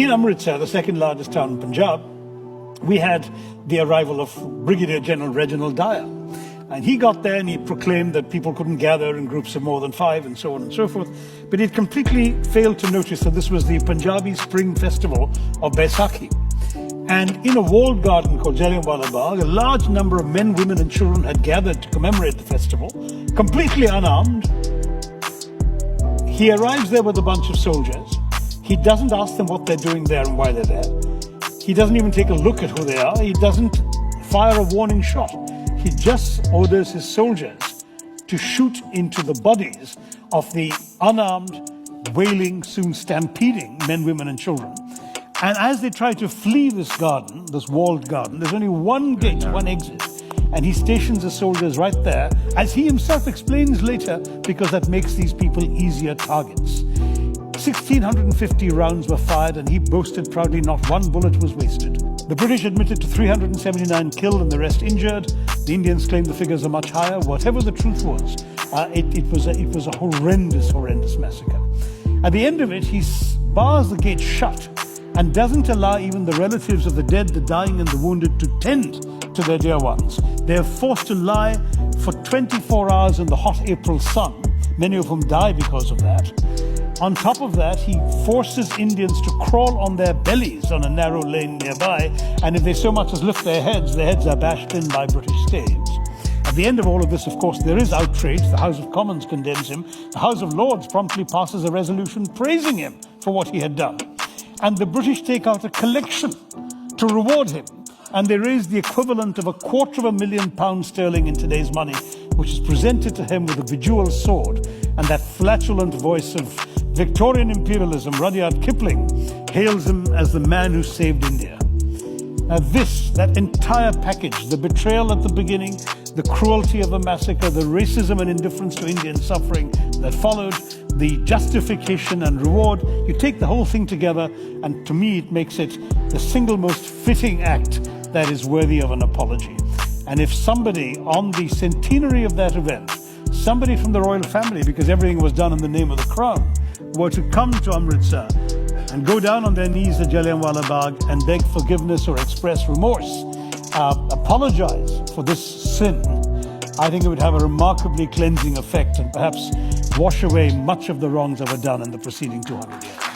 In Amritsar, the second largest town in Punjab, we had the arrival of Brigadier General Reginald Dyer. And he got there and he proclaimed that people couldn't gather in groups of more than 5 and so on and so forth. But he completely failed to notice that this was the Punjabi Spring Festival of Baisakhi. And in a walled garden called Jallianwala Bagh, a large number of men, women and children had gathered to commemorate the festival, completely unarmed. He arrives there with a bunch of soldiers. He doesn't ask them what they're doing there and why they're there. He doesn't even take a look at who they are. He doesn't fire a warning shot. He just orders his soldiers to shoot into the bodies of the unarmed, wailing, soon stampeding men, women and children. And as they try to flee this garden, this walled garden, there's only one gate, one exit. And he stations his soldiers right there, as he himself explains later, because that makes these people easier targets. 1,650 rounds were fired, and he boasted proudly not one bullet was wasted. The British admitted to 379 killed and the rest injured. The Indians claimed the figures are much higher. Whatever the truth was, it was a horrendous massacre. At the end of it, he bars the gate shut and doesn't allow even the relatives of the dead, the dying and the wounded to tend to their dear ones. They are forced to lie for 24 hours in the hot April sun. Many of whom die because of that. On top of that, he forces Indians to crawl on their bellies on a narrow lane nearby, and if they so much as lift their heads are bashed in by British staves. At the end of all of this, of course, there is outrage. The House of Commons condemns him. The House of Lords promptly passes a resolution praising him for what he had done. And the British take out a collection to reward him. And they raise the equivalent of £250,000 in today's money, which is presented to him with a bejeweled sword. And that flatulent voice of Victorian imperialism, Rudyard Kipling, hails him as the man who saved India. Now that entire package, the betrayal at the beginning, the cruelty of the massacre, the racism and indifference to Indian suffering that followed, the justification and reward, you take the whole thing together, and to me it makes it the single most fitting act that is worthy of an apology. And if somebody on the centenary of that event, somebody from the royal family, because everything was done in the name of the crown, were to come to Amritsar and go down on their knees at Jallianwala Bagh and beg forgiveness or express remorse, apologize for this sin, I think it would have a remarkably cleansing effect and perhaps wash away much of the wrongs that were done in the preceding 200 years.